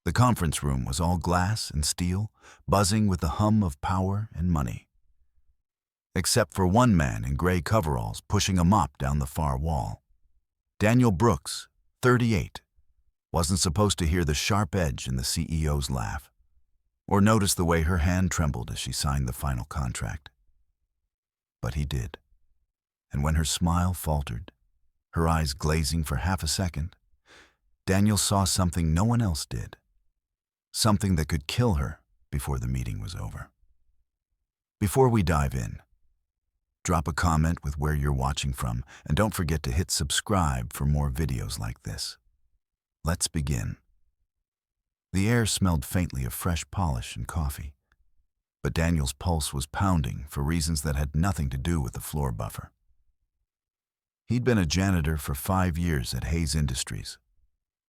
The conference room was all glass and steel, buzzing with the hum of power and money. Except for one man in gray coveralls pushing a mop down the far wall. Daniel Brooks, 38, wasn't supposed to hear the sharp edge in the CEO's laugh, or notice the way her hand trembled as she signed the final contract. But he did. And when her smile faltered, her eyes glazing for half a second, Daniel saw something no one else did. Something that could kill her before the meeting was over. Before we dive in, drop a comment with where you're watching from, and don't forget to hit subscribe for more videos like this. Let's begin. The air smelled faintly of fresh polish and coffee, but Daniel's pulse was pounding for reasons that had nothing to do with the floor buffer. He'd been a janitor for 5 years at Hayes Industries,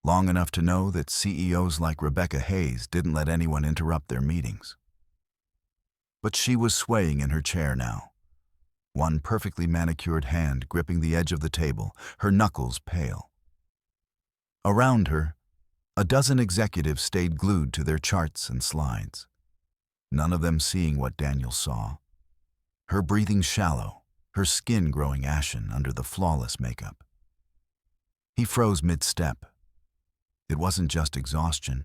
long enough to know that CEOs like Rebecca Hayes didn't let anyone interrupt their meetings. But she was swaying in her chair now, one perfectly manicured hand gripping the edge of the table, her knuckles pale. Around her, a dozen executives stayed glued to their charts and slides, none of them seeing what Daniel saw. Her breathing shallow, her skin growing ashen under the flawless makeup. He froze mid-step. It wasn't just exhaustion.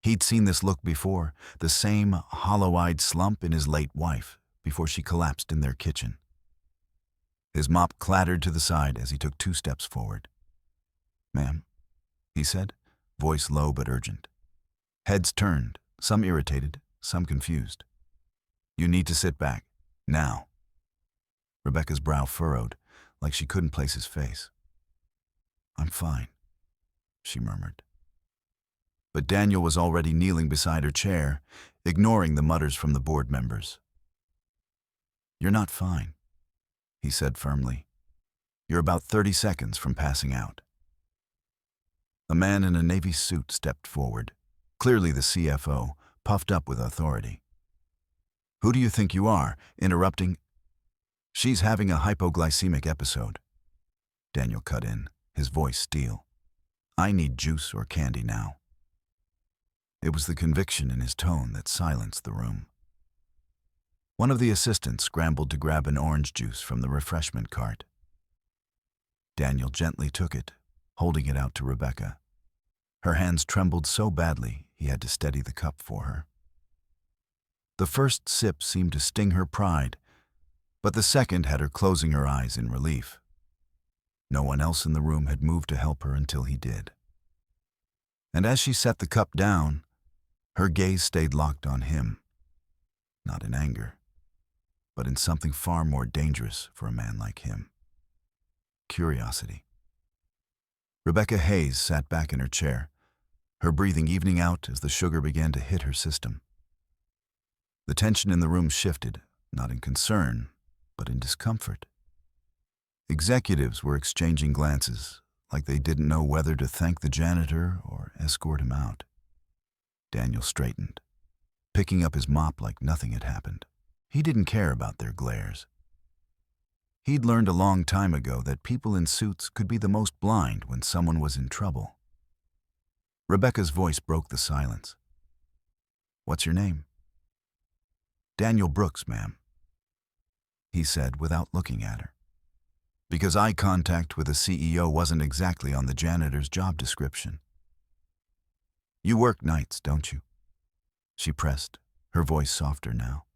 He'd seen this look before, the same hollow-eyed slump in his late wife before she collapsed in their kitchen. His mop clattered to the side as he took 2 steps forward. "Ma'am," he said, voice low but urgent. Heads turned, some irritated, some confused. "You need to sit back, now." Rebecca's brow furrowed, like she couldn't place his face. "I'm fine," she murmured. But Daniel was already kneeling beside her chair, ignoring the mutters from the board members. "You're not fine," he said firmly. "You're about 30 seconds from passing out." A man in a navy suit stepped forward, clearly the CFO, puffed up with authority. "Who do you think you are, interrupting?" "She's having a hypoglycemic episode," Daniel cut in, his voice steel. "I need juice or candy now." It was the conviction in his tone that silenced the room. One of the assistants scrambled to grab an orange juice from the refreshment cart. Daniel gently took it, holding it out to Rebecca. Her hands trembled so badly he had to steady the cup for her. The first sip seemed to sting her pride, but the second had her closing her eyes in relief. No one else in the room had moved to help her until he did. And as she set the cup down, her gaze stayed locked on him, not in anger, but in something far more dangerous for a man like him. Curiosity. Rebecca Hayes sat back in her chair, her breathing evening out as the sugar began to hit her system. The tension in the room shifted, not in concern, but in discomfort. Executives were exchanging glances, like they didn't know whether to thank the janitor or escort him out. Daniel straightened, picking up his mop like nothing had happened. He didn't care about their glares. He'd learned a long time ago that people in suits could be the most blind when someone was in trouble. Rebecca's voice broke the silence. "What's your name?" "Daniel Brooks, ma'am," he said without looking at her, because eye contact with a CEO wasn't exactly on the janitor's job description. "You work nights, don't you?" she pressed, her voice softer now.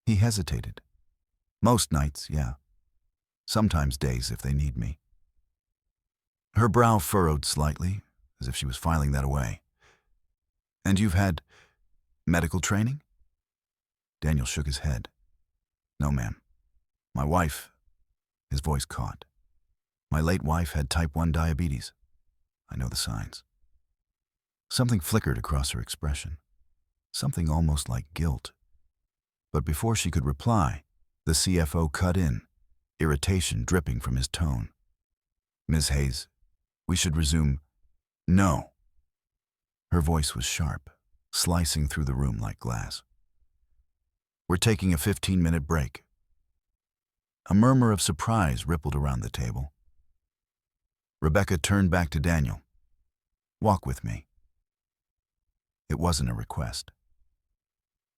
He hesitated. "Most nights, yeah. Sometimes days if they need me." Her brow furrowed slightly, as if she was filing that away. "And you've had medical training?" Daniel shook his head. "No, ma'am. My wife," his voice caught. "My late wife had type 1 diabetes. I know the signs." Something flickered across her expression, something almost like guilt. But before she could reply, the CFO cut in, irritation dripping from his tone. "Ms. Hayes, we should resume." "No." Her voice was sharp, slicing through the room like glass. "We're taking a 15-minute break." A murmur of surprise rippled around the table. Rebecca turned back to Daniel. "Walk with me." It wasn't a request.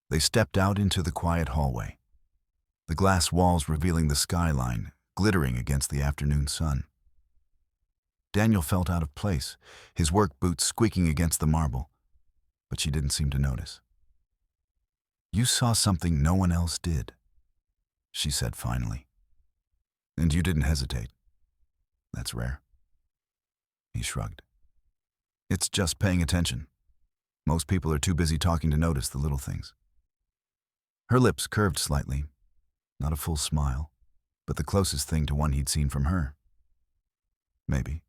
They stepped out into the quiet hallway, the glass walls revealing the skyline, glittering against the afternoon sun. Daniel felt out of place, his work boots squeaking against the marble, but she didn't seem to notice. "You saw something no one else did," she said finally. "And you didn't hesitate. That's rare." He shrugged. "It's just paying attention. Most people are too busy talking to notice the little things." Her lips curved slightly, not a full smile, but the closest thing to one he'd seen from her. "Maybe,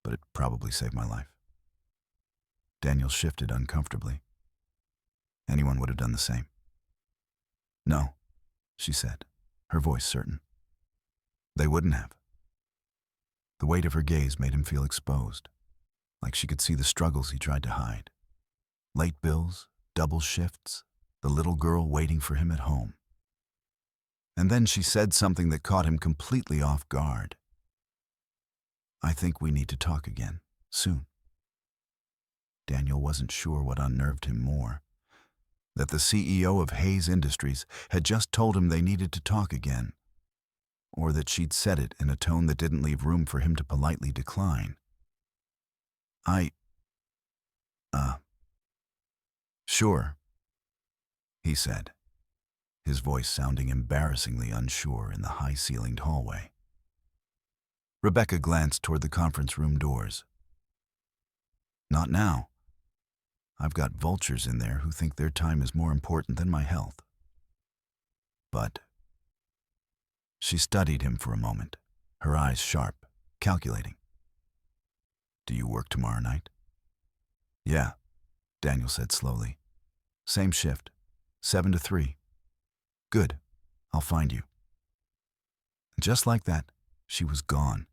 but it probably saved my life." Daniel shifted uncomfortably. Anyone would have done the same. "No," she said, her voice certain. "They wouldn't have." The weight of her gaze made him feel exposed, like she could see the struggles he tried to hide. Late bills, double shifts, the little girl waiting for him at home. And then she said something that caught him completely off guard. "I think we need to talk again, soon." Daniel wasn't sure what unnerved him more, that the CEO of Hayes Industries had just told him they needed to talk again, or that she'd said it in a tone that didn't leave room for him to politely decline. Sure," he said, his voice sounding embarrassingly unsure in the high-ceilinged hallway. Rebecca glanced toward the conference room doors. "Not now. I've got vultures in there who think their time is more important than my health." "But—" She studied him for a moment, her eyes sharp, calculating. "Do you work tomorrow night?" "Yeah," Daniel said slowly. "Same shift, 7 to 3. "Good. I'll find you." Just like that, she was gone,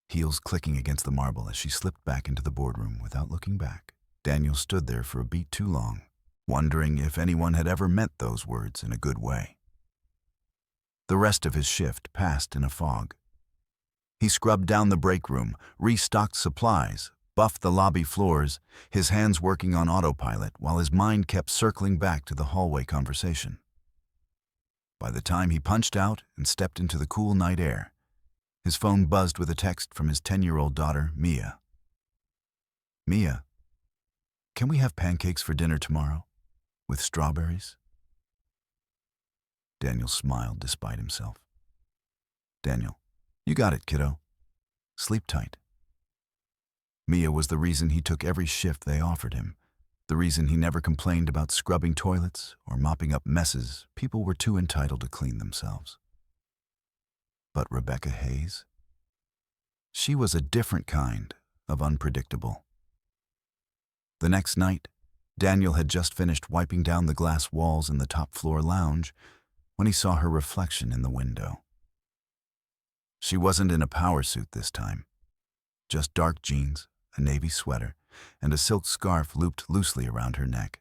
heels clicking against the marble as she slipped back into the boardroom without looking back. Daniel stood there for a beat too long, wondering if anyone had ever meant those words in a good way. The rest of his shift passed in a fog. He scrubbed down the break room, restocked supplies, buffed the lobby floors, his hands working on autopilot while his mind kept circling back to the hallway conversation. By the time he punched out and stepped into the cool night air, his phone buzzed with a text from his 10-year-old daughter, Mia. "Mia, can we have pancakes for dinner tomorrow? With strawberries?" Daniel smiled despite himself. "Daniel, you got it, kiddo. Sleep tight." Mia was the reason he took every shift they offered him, the reason he never complained about scrubbing toilets or mopping up messes people were too entitled to clean themselves. But Rebecca Hayes? She was a different kind of unpredictable. The next night, Daniel had just finished wiping down the glass walls in the top-floor lounge when he saw her reflection in the window. She wasn't in a power suit this time, just dark jeans, a navy sweater, and a silk scarf looped loosely around her neck.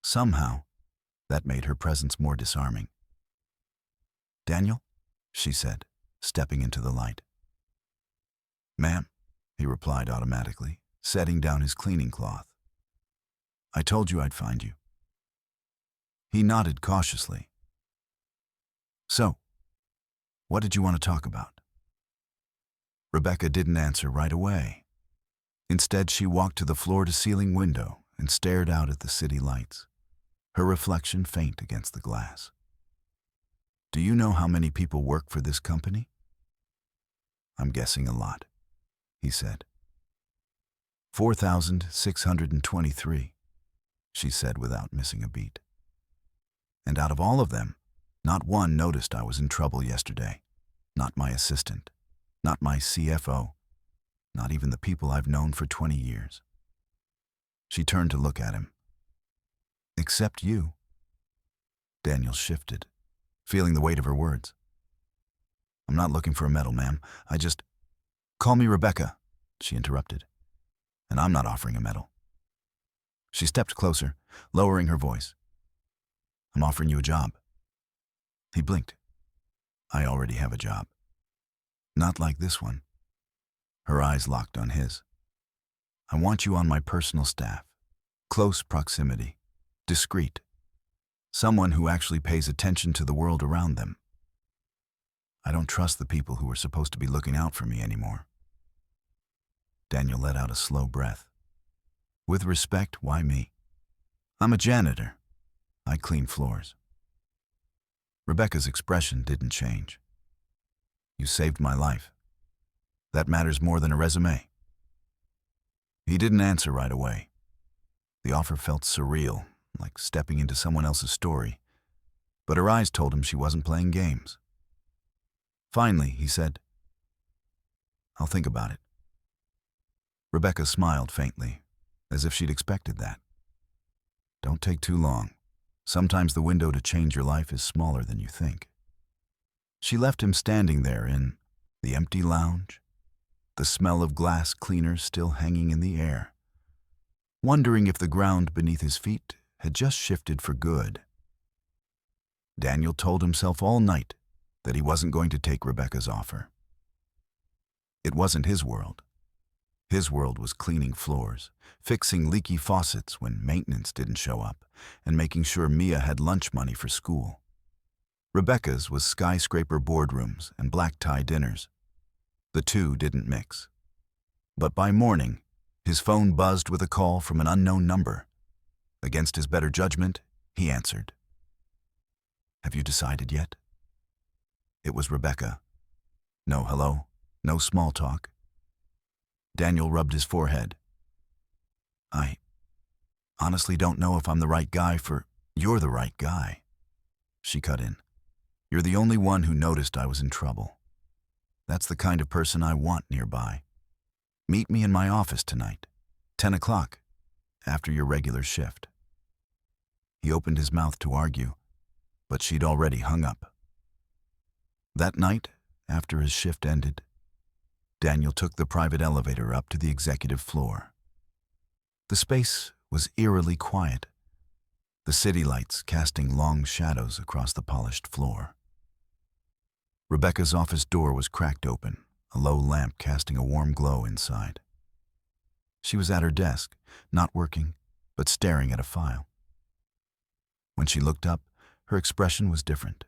Somehow, that made her presence more disarming. "Daniel?" she said, stepping into the light. "Ma'am," he replied automatically, setting down his cleaning cloth. "I told you I'd find you." He nodded cautiously. "So, what did you want to talk about?" Rebecca didn't answer right away. Instead, she walked to the floor-to-ceiling window and stared out at the city lights, her reflection faint against the glass. "Do you know how many people work for this company?" "I'm guessing a lot," he said. 4,623, she said without missing a beat. "And out of all of them, not one noticed I was in trouble yesterday. Not my assistant, not my CFO, not even the people I've known for 20 years. She turned to look at him. "Except you." Daniel shifted, feeling the weight of her words. "I'm not looking for a medal, ma'am. I just—" "Call me Rebecca," she interrupted. "And I'm not offering a medal." She stepped closer, lowering her voice. "I'm offering you a job." He blinked. "I already have a job." "Not like this one." Her eyes locked on his. "I want you on my personal staff. Close proximity. Discreet. Someone who actually pays attention to the world around them. I don't trust the people who are supposed to be looking out for me anymore. Daniel let out a slow breath. With respect, why me? I'm a janitor. I clean floors. Rebecca's expression didn't change. You saved my life. That matters more than a resume. He didn't answer right away. The offer felt surreal, like stepping into someone else's story, but her eyes told him she wasn't playing games. Finally, he said, I'll think about it. Rebecca smiled faintly, as if she'd expected that. Don't take too long. Sometimes the window to change your life is smaller than you think. She left him standing there in the empty lounge, the smell of glass cleaners still hanging in the air, wondering if the ground beneath his feet had just shifted for good. Daniel told himself all night that he wasn't going to take Rebecca's offer. It wasn't his world. His world was cleaning floors, fixing leaky faucets when maintenance didn't show up, and making sure Mia had lunch money for school. Rebecca's was skyscraper boardrooms and black-tie dinners. The two didn't mix. But by morning, his phone buzzed with a call from an unknown number. Against his better judgment, he answered. Have you decided yet? It was Rebecca. No hello, no small talk. Daniel rubbed his forehead. I honestly don't know if I'm the right guy for... You're the right guy. She cut in. You're the only one who noticed I was in trouble. That's the kind of person I want nearby. Meet me in my office tonight, 10 o'clock, after your regular shift. He opened his mouth to argue, but she'd already hung up. That night, after his shift ended, Daniel took the private elevator up to the executive floor. The space was eerily quiet, the city lights casting long shadows across the polished floor. Rebecca's office door was cracked open, a low lamp casting a warm glow inside. She was at her desk, not working, but staring at a file. When she looked up, her expression was different,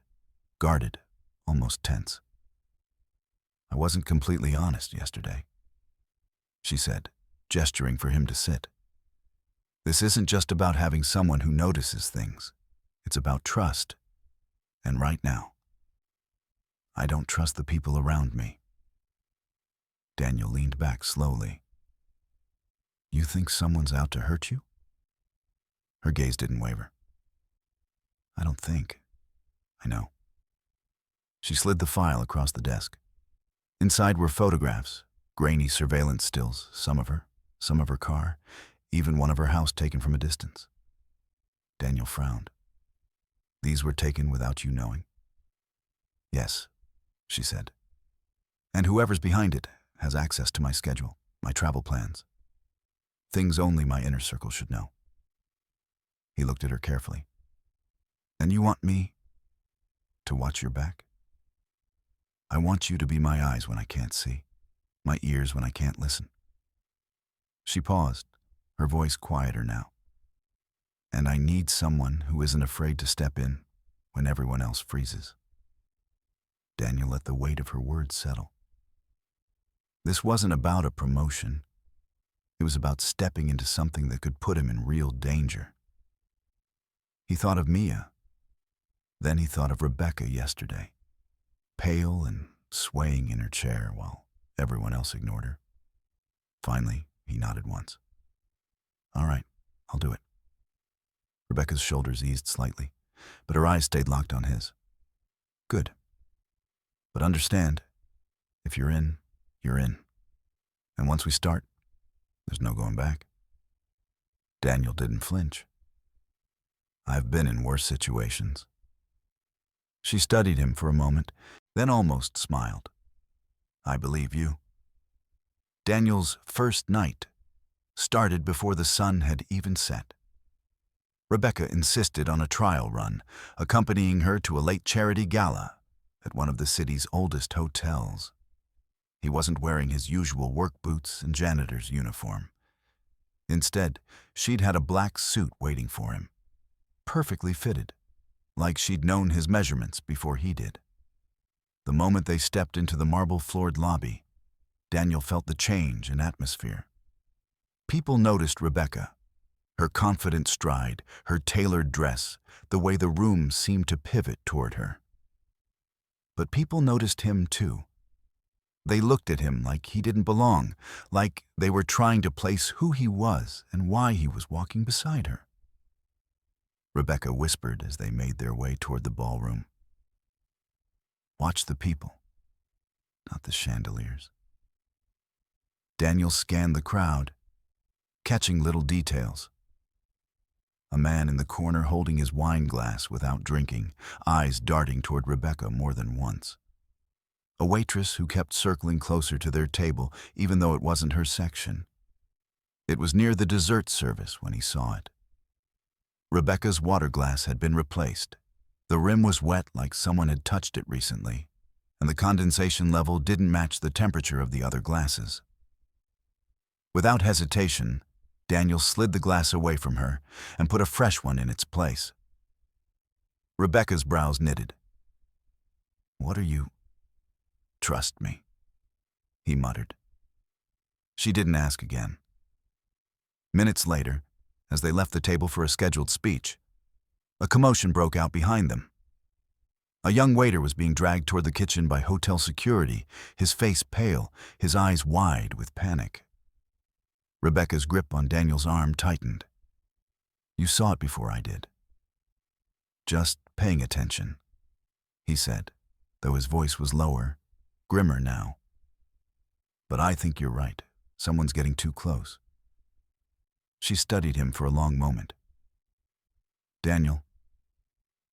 guarded, almost tense. I wasn't completely honest yesterday, she said, gesturing for him to sit. This isn't just about having someone who notices things. It's about trust. And right now, I don't trust the people around me. Daniel leaned back slowly. You think someone's out to hurt you? Her gaze didn't waver. I don't think. I know. She slid the file across the desk. Inside were photographs, grainy surveillance stills, some of her car, even one of her house taken from a distance. Daniel frowned. These were taken without you knowing? Yes, she said. And whoever's behind it has access to my schedule, my travel plans. Things only my inner circle should know. He looked at her carefully. And you want me to watch your back? I want you to be my eyes when I can't see, my ears when I can't listen. She paused, her voice quieter now. And I need someone who isn't afraid to step in when everyone else freezes. Daniel let the weight of her words settle. This wasn't about a promotion. It was about stepping into something that could put him in real danger. He thought of Mia. Then he thought of Rebecca yesterday, pale and swaying in her chair while everyone else ignored her. Finally, he nodded once. All right, I'll do it. Rebecca's shoulders eased slightly, but her eyes stayed locked on his. Good. But understand, if you're in, you're in. And once we start, there's no going back. Daniel didn't flinch. I've been in worse situations. She studied him for a moment, then almost smiled. I believe you. Daniel's first night started before the sun had even set. Rebecca insisted on a trial run, accompanying her to a late charity gala at one of the city's oldest hotels. He wasn't wearing his usual work boots and janitor's uniform. Instead, she'd had a black suit waiting for him, perfectly fitted, like she'd known his measurements before he did. The moment they stepped into the marble-floored lobby, Daniel felt the change in atmosphere. People noticed Rebecca, her confident stride, her tailored dress, the way the room seemed to pivot toward her. But people noticed him too. They looked at him like he didn't belong, like they were trying to place who he was and why he was walking beside her. Rebecca whispered as they made their way toward the ballroom. "Watch the people, not the chandeliers." Daniel scanned the crowd, catching little details. A man in the corner holding his wine glass without drinking, eyes darting toward Rebecca more than once. A waitress who kept circling closer to their table even though it wasn't her section. It was near the dessert service when he saw it. Rebecca's water glass had been replaced. The rim was wet like someone had touched it recently, and the condensation level didn't match the temperature of the other glasses. Without hesitation, Daniel slid the glass away from her and put a fresh one in its place. Rebecca's brows knitted. "What are you?" "Trust me," he muttered. She didn't ask again. Minutes later, as they left the table for a scheduled speech, a commotion broke out behind them. A young waiter was being dragged toward the kitchen by hotel security, his face pale, his eyes wide with panic. Rebecca's grip on Daniel's arm tightened. "You saw it before I did." "Just paying attention," he said, though his voice was lower, grimmer now. "But I think you're right. Someone's getting too close." She studied him for a long moment. "Daniel,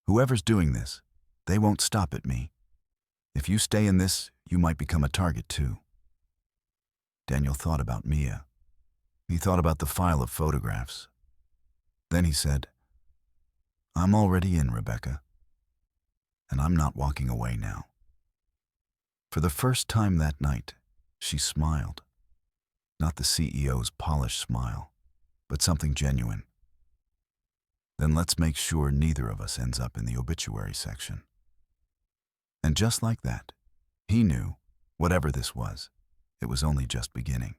whoever's doing this, they won't stop at me. If you stay in this, you might become a target too." Daniel thought about Mia. He thought about the file of photographs. Then he said, "I'm already in, Rebecca, and I'm not walking away now." For the first time that night, she smiled. Not the CEO's polished smile, but something genuine. "Then let's make sure neither of us ends up in the obituary section." And just like that, he knew, whatever this was, it was only just beginning.